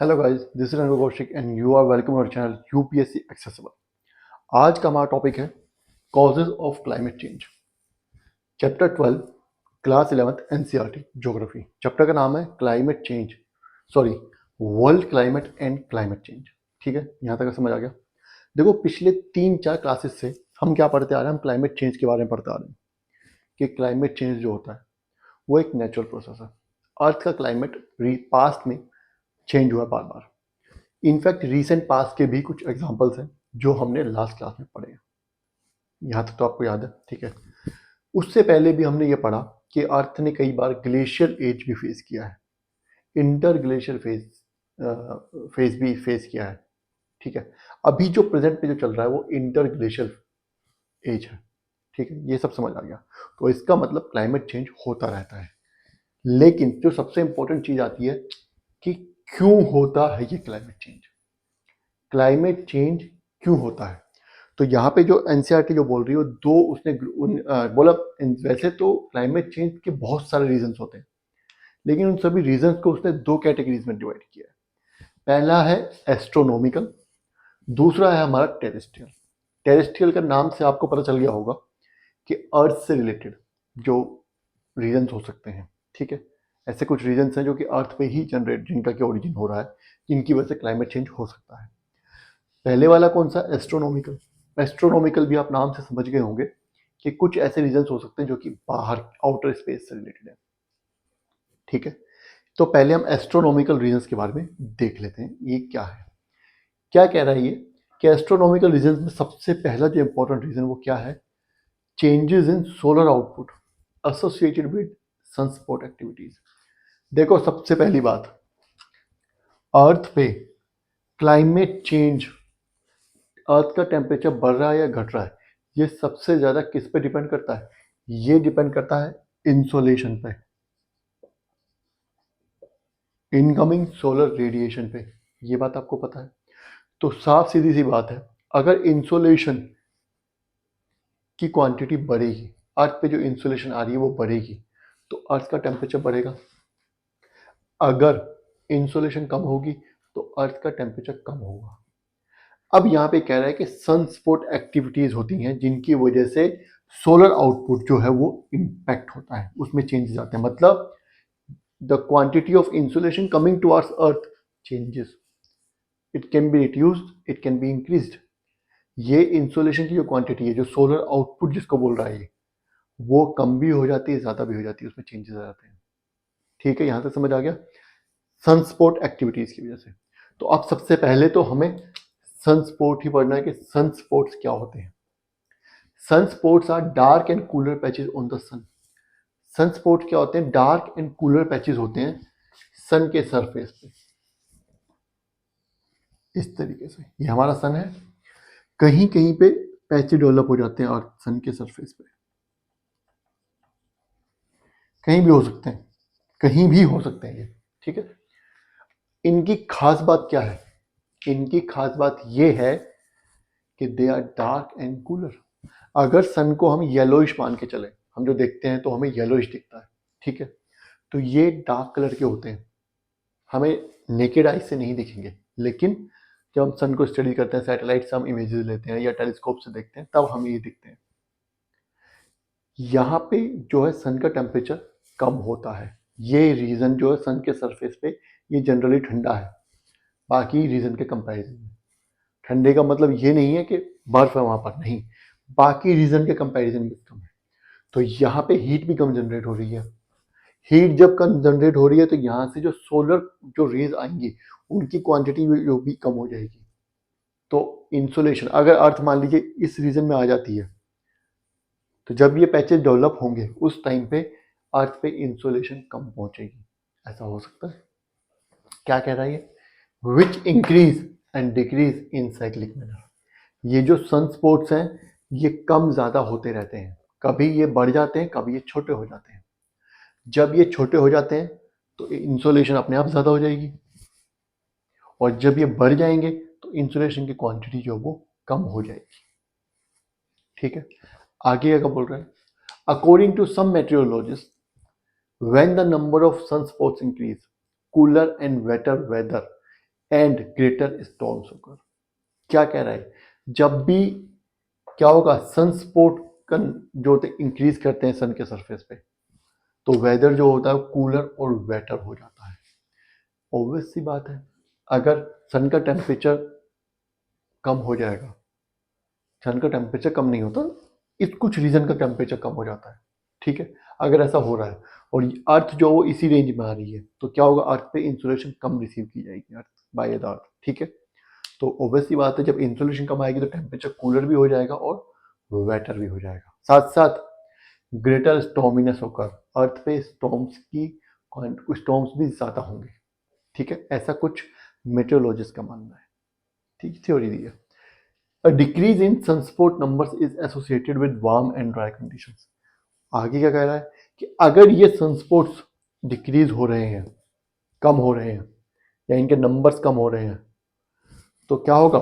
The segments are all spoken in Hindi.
Hello guys, this is Anubhav Kaushik and you are welcome our channel UPSC accessible. आज का हमारा टॉपिक है causes of climate change. Chapter 12, class 11th NCERT geography. Chapter का नाम है climate change, sorry world climate and climate change. ठीक है, यहाँ तक समझ आ गया। देखो, पिछले 3-4 क्लासेस से हम क्या पढ़ते आ रहे हैं, हम क्लाइमेट चेंज के बारे में पढ़ते आ रहे हैं कि क्लाइमेट चेंज जो होता है वो एक नेचुरल प्रोसेस है। अर्थ का क्लाइमेट पास्ट में चेंज हुआ बार बार। इनफैक्ट रीसेंट पास्ट के भी कुछ एग्जांपल्स हैं जो हमने लास्ट क्लास में पढ़े हैं। यहाँ तक तो आपको याद है, ठीक है। उससे पहले भी हमने ये पढ़ा कि अर्थ ने कई बार ग्लेशियर एज भी फेस किया है, इंटर ग्लेशियर फेज भी फेस किया है। ठीक है, अभी जो प्रेजेंट पे जो चल रहा है वो इंटर ग्लेशियर एज है। ठीक है, ये सब समझ आ गया। तो इसका मतलब क्लाइमेट चेंज होता रहता है। लेकिन जो सबसे इंपॉर्टेंट चीज आती है कि क्यों होता है ये क्लाइमेट चेंज। क्लाइमेट चेंज क्यों होता है? तो यहाँ पे जो एनसीईआरटी जो बोल रही है दो उसने बोला। वैसे तो क्लाइमेट चेंज के बहुत सारे रीजंस होते हैं, लेकिन उन सभी रीजंस को उसने दो कैटेगरीज में डिवाइड किया है। पहला है एस्ट्रोनॉमिकल, दूसरा है हमारा टेरेस्ट्रियल। टेरेस्ट्रियल का नाम से आपको पता चल गया होगा कि अर्थ से रिलेटेड जो रीजंस हो सकते हैं। ठीक है, ऐसे कुछ रीजंस हैं जो कि अर्थ पे ही जनरेट, जिनका की ओरिजिन हो रहा है, जिनकी वजह से क्लाइमेट चेंज हो सकता है। पहले वाला कौन सा? एस्ट्रोनॉमिकल। एस्ट्रोनॉमिकल भी आप नाम से समझ गए होंगे कि कुछ ऐसे रीजंस हो सकते हैं जो कि बाहर आउटर स्पेस से रिलेटेड है। ठीक है, तो पहले हम एस्ट्रोनॉमिकल रीजंस के बारे में देख लेते हैं, ये क्या है। क्या कह रहा है ये कि एस्ट्रोनॉमिकल रीजंस में सबसे पहला जो इंपॉर्टेंट रीजन वो क्या है? Changes in solar output associated with sunspot activities. देखो, सबसे पहली बात, अर्थ पे क्लाइमेट चेंज, अर्थ का टेम्परेचर बढ़ रहा है या घट रहा है, ये सबसे ज्यादा किस पे डिपेंड करता है? ये डिपेंड करता है इंसोलेशन पे, इनकमिंग सोलर रेडिएशन पे। ये बात आपको पता है। तो साफ सीधी सी बात है, अगर इंसोलेशन की क्वांटिटी बढ़ेगी, अर्थ पे जो इंसोलेशन आ रही है वो बढ़ेगी, तो अर्थ का टेम्परेचर बढ़ेगा। अगर इंसोलेशन कम होगी तो अर्थ का टेम्परेचर कम होगा। अब यहाँ पे कह रहा है कि सनस्पॉट एक्टिविटीज होती हैं जिनकी वजह से सोलर आउटपुट जो है वो इम्पैक्ट होता है, उसमें चेंजेस आते हैं। मतलब the quantity of insolation coming towards earth changes, it can be reduced, it can be increased. ये इंसुलेशन की जो क्वांटिटी है, जो सोलर आउटपुट जिसको बोल रहा है ये, वो कम भी हो जाती है, ज्यादा भी हो जाती है, उसमें चेंजेस आ जाते हैं। ठीक है, यहां तक समझ आ गया? सनस्पॉट एक्टिविटीज की वजह से। तो अब सबसे पहले तो हमें सनस्पॉट ही पढ़ना है कि सनस्पॉट्स क्या होते हैं। Sunspots are dark and cooler patches on the sun. Sunspot क्या होते हैं? डार्क एंड कूलर पैचेस होते हैं सन के सरफेस पे। इस तरीके से ये हमारा सन है, कहीं कहीं पे पैचेस डेवलप हो जाते हैं और सन के सरफेस पे, कहीं भी हो सकते हैं, कहीं भी हो सकते हैं ये। ठीक है, इनकी खास बात क्या है? इनकी खास बात ये है कि they are dark and cooler. अगर सन को हम येलोइश मान के चले, हम जो देखते हैं तो हमें येलोइश दिखता है। ठीक है, तो ये डार्क कलर के होते हैं, हमें नेकेड आई से नहीं दिखेंगे, लेकिन जब हम सन को स्टडी करते हैं, सैटेलाइट से हम इमेजेस लेते हैं या टेलीस्कोप से देखते हैं, तब हमें ये दिखते हैं। यहाँ पे जो है सन का टेम्परेचर कम होता है। ये रीजन जो है सन के सरफेस पे ये जनरली ठंडा है बाकी रीजन के कंपैरिजन में। ठंडे का मतलब ये नहीं है कि बर्फ है वहां पर, नहीं, बाकी रीजन के कंपैरिजन में कम है। तो यहाँ पे हीट भी कम जनरेट हो रही है। हीट जब कम जनरेट हो रही है तो यहाँ से जो सोलर जो रेज आएंगी उनकी क्वांटिटी भी कम हो जाएगी। तो इंसुलेशन, अगर अर्थ मान लीजिए इस रीजन में आ जाती है, तो जब ये पैचेस डेवलप होंगे उस टाइम पे अर्थ पे इंसुलेशन कम पहुंचेगी। ऐसा हो सकता है। क्या कह रहा है ये? Which increase and decrease in cyclic manner. ये जो सन स्पॉट्स हैं ये कम ज्यादा होते रहते हैं, कभी ये बढ़ जाते हैं, कभी ये छोटे हो जाते हैं। जब ये छोटे हो जाते हैं तो इंसुलेशन अपने आप ज्यादा हो जाएगी, और जब ये बढ़ जाएंगे तो इंसुलेशन की क्वांटिटी जो वो कम हो जाएगी। ठीक है, आगे क्या बोल रहे हैं? According to some meteorologist, when the number of sunspots increase, cooler and wetter weather and greater storms होकर। क्या कह रहा है, जब भी क्या होगा, सनस्पोर्ट का जो इंक्रीज करते हैं सन के सरफेस पे, तो वेदर जो होता है कूलर और वेटर हो जाता है। ऑब्वियस सी बात है, अगर सन का टेम्परेचर कम हो जाएगा, सन का टेम्परेचर कम नहीं होता, इस कुछ रीजन का टेम्परेचर कम हो जाता है, ठीक है। अगर ऐसा हो रहा है और अर्थ जो वो इसी रेंज में आ रही है, तो क्या होगा, अर्थ पे इंसुलेशन कम रिसीव की जाएगी अर्थ बाय द अर्थ, ठीक है। तो ऑब्वियस सी बात है, जब इंसुलेशन कम आएगी तो टेम्परेचर कूलर भी हो जाएगा और वेटर भी हो जाएगा। साथ साथ ग्रेटर स्टॉर्मिनेस होकर अर्थ पे स्टॉर्म्स भी ज्यादा होंगे, ठीक है। ऐसा कुछ मेटेरोलॉजिस्ट का मानना है, ठीक, थ्योरी दी है। A decrease in sunspot numbers is associated with warm and dry conditions. आगे क्या कह रहा है कि अगर ये सनस्पॉट्स डिक्रीज हो रहे हैं, कम हो रहे हैं, या इनके नंबर्स कम हो रहे हैं, तो क्या होगा,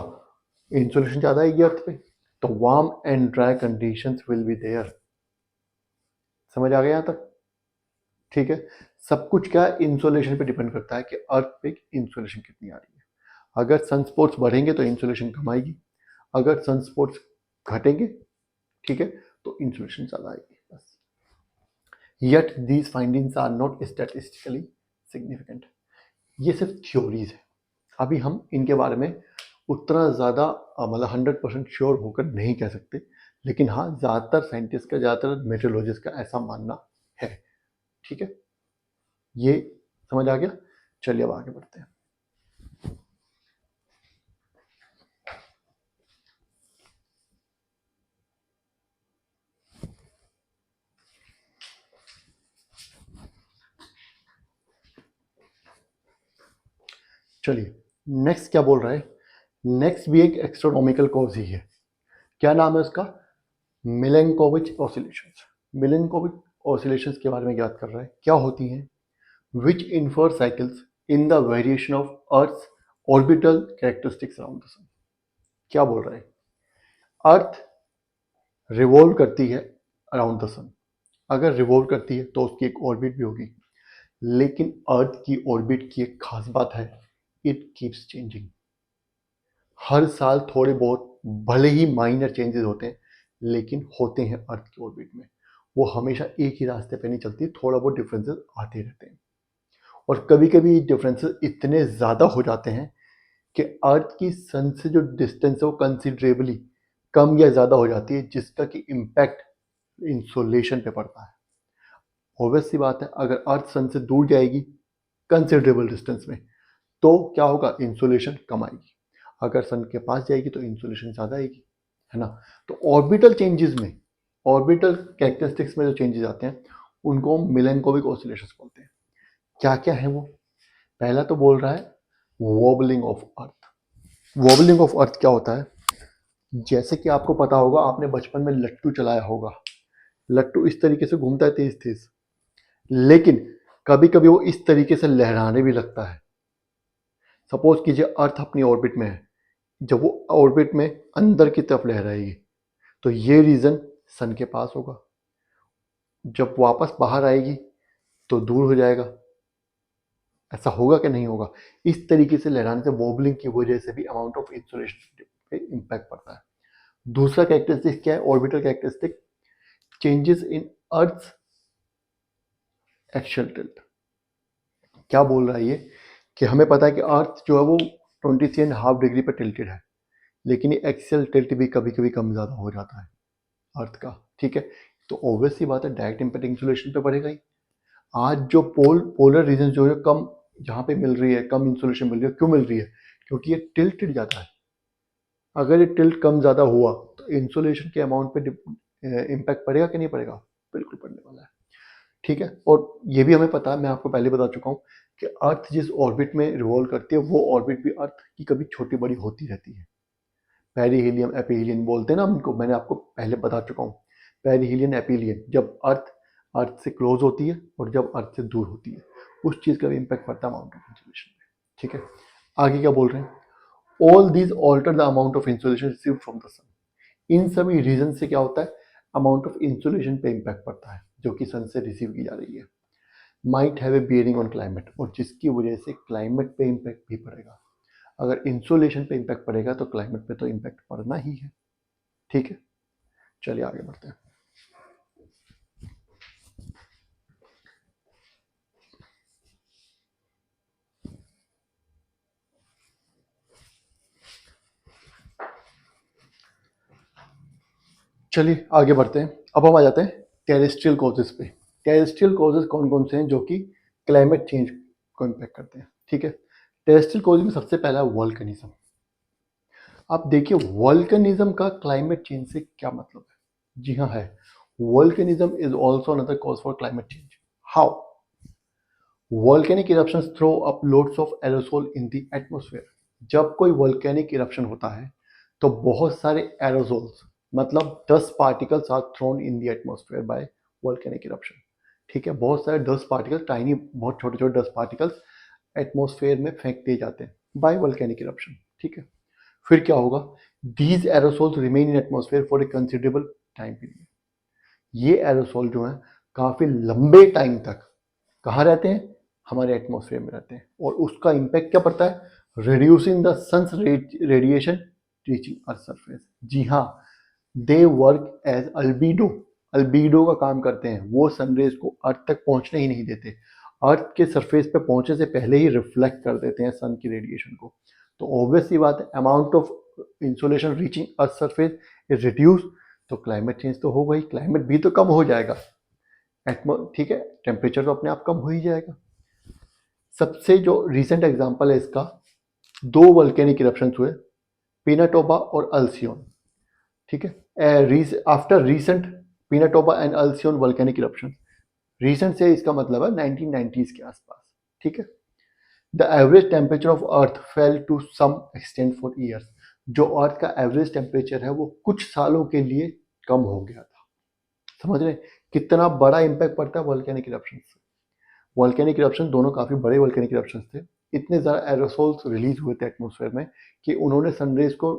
इंसुलेशन ज्यादा आएगी अर्थ पे, तो warm and dry conditions will be there. समझ आ गया यहाँ तक, ठीक है। सब कुछ क्या इंसुलेशन पे डिपेंड करता है कि अर्थ पे इंसुलेशन कितनी आ रही है। अगर सनस्पॉट्स बढ़ेंगे तो इंसुलेशन कम आएगी, अगर सनस्पॉट्स घटेंगे, ठीक है, तो इंसुलेशन ज्यादा आएगी, बस। Yet these findings are not statistically significant. ये सिर्फ थ्योरीज है, अभी हम इनके बारे में उतना ज़्यादा मतलब 100% श्योर होकर नहीं कह सकते, लेकिन हाँ, ज़्यादातर साइंटिस्ट का, ज़्यादातर मेट्रोलॉजिस्ट का ऐसा मानना है, ठीक है। ये समझ आ गया, चलिए अब आगे बढ़ते हैं। चलिए नेक्स्ट क्या बोल रहा है, नेक्स्ट भी एक एस्ट्रोनॉमिकल कॉज ही है। क्या नाम है उसका, मिलेंकोविच ऑसिलेशंस। मिलेंकोविच ऑसिलेशंस के बारे में याद कर रहा है, क्या होती हैं, which infer cycles in the variation of earth orbital characteristics around the sun. क्या बोल रहा है, अर्थ रिवॉल्व करती है अराउंड द सन, अगर रिवॉल्व करती है तो उसकी एक ऑर्बिट भी होगी, लेकिन अर्थ की ऑर्बिट की एक खास बात है, इट कीप्स चेंजिंग। हर साल थोड़े बहुत, भले ही माइनर चेंजेस होते हैं, लेकिन होते हैं अर्थ की ऑर्बिट में। वो हमेशा एक ही रास्ते पे नहीं चलती, थोड़ा बहुत डिफरेंसेस आते रहते हैं, और कभी कभी डिफरेंसेस इतने ज़्यादा हो जाते हैं कि अर्थ की सन से जो डिस्टेंस है वो कंसिडरेबली कम या ज़्यादा हो जाती है, जिसका कि इम्पैक्ट इंसोलेशन पे पड़ता है। ऑब्वियस सी बात है, अगर अर्थ सन से दूर जाएगी कंसिडरेबल डिस्टेंस में, तो क्या होगा, इंसोलेशन कम आएगी। अगर सन के पास जाएगी तो इंसोलेशन ज़्यादा आएगी, है ना। तो ऑर्बिटल चेंजेस में, ऑर्बिटल कैरेक्टरिस्टिक्स में जो चेंजेस आते हैं, उनको हम मिलेंकोविक ऑसिलेशंस बोलते हैं। क्या क्या है वो, पहला तो बोल रहा है wobbling of earth. Wobbling of earth क्या होता है, जैसे कि आपको पता होगा, आपने बचपन में लट्टू चलाया होगा, लट्टू इस तरीके से घूमता है तेज तेज, लेकिन कभी कभी वो इस तरीके से लहराने भी लगता है। सपोज कीजिए अर्थ अपनी ऑर्बिट में है, जब वो ऑर्बिट में अंदर की तरफ लहराएगी तो ये रीजन सन के पास होगा, जब वापस बाहर आएगी तो दूर हो जाएगा। ऐसा होगा कि नहीं होगा, इस तरीके से लहराने से वॉबलिंग की वजह से भी अमाउंट ऑफ इंसुलेशन पे इम्पैक्ट पड़ता है। दूसरा कैरेक्टरिस्टिक क्या है, orbital characteristic, changes in earth axial tilt. क्या बोल रहा है ये, कि हमें पता है कि अर्थ जो है वो 23.5 डिग्री पर टिल्टेड है, लेकिन ये एक्सियल टिल्ट भी कभी कभी कम ज़्यादा हो जाता है अर्थ का, ठीक है। तो ऑब्वियस सी बात है, डायरेक्ट इम्पैक्ट इंसुलेशन पे पड़ेगा ही। आज जो पोलर रीजन जो है कम, जहाँ पे मिल रही है, कम इंसुलेशन मिल रही है, क्यों मिल रही है, क्योंकि ये टिल्टेड ज़्यादा है। अगर ये टिल्ट कम ज़्यादा हुआ तो इंसुलेशन के अमाउंट पे इम्पैक्ट पड़ेगा कि नहीं पड़ेगा, बिल्कुल पड़ने वाला है, ठीक है। और ये भी हमें पता है, मैं आपको पहले बता चुका हूँ कि अर्थ जिस ऑर्बिट में रिवॉल्व करती है, वो ऑर्बिट भी अर्थ की कभी छोटी बड़ी होती रहती है। पेरिहीलियम एपीहीलियन बोलते हैं ना उनको, मैंने आपको पहले बता चुका हूँ, पेरिहीलियन एपीलियन, जब अर्थ अर्थ से क्लोज होती है और जब अर्थ से दूर होती है, उस चीज़ का भी इम्पैक्ट पड़ता है अमाउंट ऑफ इंसुलेशन पे, ठीक है। आगे क्या बोल रहे हैं, all these alter the amount of insolation received from the sun. इन सभी रीजन से क्या होता है, अमाउंट ऑफ इंसुलेशन पे इम्पैक्ट पड़ता है जो कि सन से रिसीव की जा रही है। Might have a bearing on climate, और जिसकी वजह से क्लाइमेट पे इम्पैक्ट भी पड़ेगा। अगर इंसुलेशन पे इम्पैक्ट पड़ेगा तो क्लाइमेट पे तो इम्पैक्ट पड़ना ही है। ठीक है, चलिए आगे बढ़ते हैं। चलिए आगे बढ़ते हैं। अब हम आ जाते हैं टेरेस्ट्रियल कॉजेज पे। टेरेस्ट्रियल कॉजेज कौन कौन से हैं जो कि क्लाइमेट चेंज को इम्पैक्ट करते हैं? ठीक है, टेरेस्ट्रियल कॉज में सबसे पहला है वोल्केनिज्म। आप देखिए वोल्केनिज्म का क्लाइमेट चेंज से क्या मतलब है? जी हाँ है, volcanism is also another cause for climate change. How? Volcanic eruptions throw up loads of aerosol in the atmosphere. जब कोई वोल्केनिक इरप्शन होता है तो बहुत सारे एरोसोल्स मतलब dust particles are thrown in the atmosphere by volcanic eruption. ठीक है, बहुत सारे डस्ट पार्टिकल्स, टाइनी बहुत छोटे छोटे डस्ट पार्टिकल्स एटमॉस्फेयर में फेंक दिए जाते हैं बाय वोल्केनिक इरप्शन। ठीक है, फिर क्या होगा? These aerosols remain in atmosphere for a considerable time period. ये एरोसोल जो है काफी लंबे टाइम तक कहाँ रहते हैं? हमारे एटमॉस्फेयर में रहते हैं। और उसका इम्पैक्ट क्या पड़ता है? Reducing the sun's radiation reaching earth surface. जी हाँ, दे वर्क एज अल्बीडो। अल्बीडो का काम करते हैं, वो सनरेज को अर्थ तक पहुंचने ही नहीं देते, अर्थ के सरफेस पे पहुंचने से पहले ही रिफ्लेक्ट कर देते हैं सन की रेडिएशन को। तो ऑब्वियस सी बात है, amount of insolation reaching earth surface is reduce, तो क्लाइमेट चेंज तो होगा ही, क्लाइमेट भी तो कम हो जाएगा। ठीक है, टेम्परेचर तो अपने आप कम हो ही जाएगा। सबसे जो रिसेंट एग्जांपल है इसका, दो वोल्केनिक इरप्शंस हुए, पिनाटोबा और अल्सियोन। ठीक है, after recent Pinatubo and Alcyone volcanic eruption, recent से इसका मतलब है 1990s के आसपास। ठीक है, the average temperature of earth fell to some extent for years. जो अर्थ का एवरेज टेम्परेचर है वो कुछ सालों के लिए कम हो गया था। समझ रहे कितना बड़ा इंपैक्ट पड़ता है वोल्केनिक इरप्शन से? वोल्केनिक इरप्शन दोनों काफी बड़े वोल्केनिक इरप्शंस थे। इतने ज़्यादा एरोसोल्स रिलीज हुए थे एटमॉस्फेयर में कि उन्होंने सनरेज को,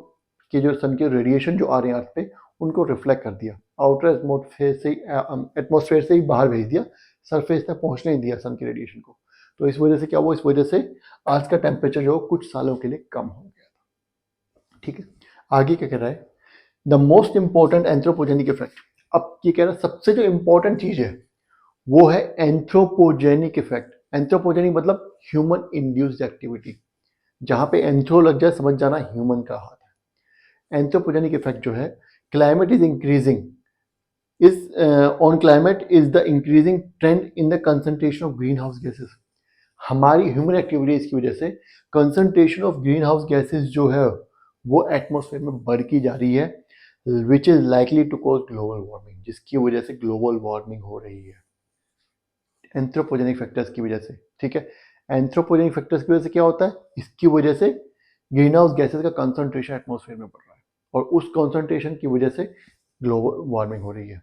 कि जो सन के रेडिएशन जो आ रहे हैं अर्थ पे, उनको रिफ्लेक्ट कर दिया, आउटर एटमॉस्फेयर से ही बाहर भेज दिया, सरफेस तक पहुंचने नहीं दिया सन के रेडिएशन को। तो इस वजह से क्या हुआ? इस वजह से आज का टेम्परेचर जो कुछ सालों के लिए कम हो गया था। ठीक है, आगे क्या कह रहा है? The most important anthropogenic effect. अब ये कह रहा है सबसे जो इंपॉर्टेंट चीज है वो है एंथ्रोपोजेनिक इफेक्ट। एंथ्रोपोजेनिक मतलब ह्यूमन इंड्यूस्ड एक्टिविटी। जहां पे एंथ्रो लग जाए समझ जाना ह्यूमन का हाथ है। एंथ्रोपोजेनिक इफेक्ट जो है, climate is increasing is on climate is the increasing trend in the concentration of green house gases. हमारी ह्यूमन एक्टिविटीज की वजह से concentration of green house gases जो है वो एटमॉस्फेयर में बढ़ती जा रही है, which is likely to cause global warming, जिसकी वजह से ग्लोबल वार्मिंग हो रही है एंथ्रोपोजेनिक फैक्टर्स की वजह से। ठीक है, एंथ्रोपोजेनिक फैक्टर्स की वजह से क्या होता है? इसकी वजह से ग्रीन हाउस गैसेज का कंसंट्रेशन एटमॉस्फेयर में बढ़ रहा है और उस कंसंट्रेशन की वजह से ग्लोबल वार्मिंग हो रही है।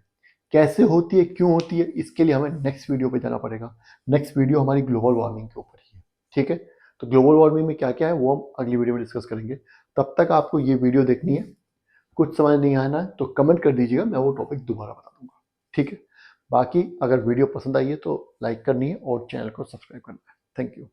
कैसे होती है, क्यों होती है, इसके लिए हमें नेक्स्ट वीडियो पे जाना पड़ेगा। नेक्स्ट वीडियो हमारी ग्लोबल वार्मिंग के ऊपर ही है। ठीक है, तो ग्लोबल वार्मिंग में क्या क्या है वो हम अगली वीडियो में डिस्कस करेंगे। तब तक आपको ये वीडियो देखनी है, कुछ समझ नहीं आना है तो कमेंट कर दीजिएगा, मैं वो टॉपिक दोबारा बता दूंगा। ठीक है, बाकी अगर वीडियो पसंद आई है तो लाइक करनी है और चैनल को सब्सक्राइब करना है। Thank you.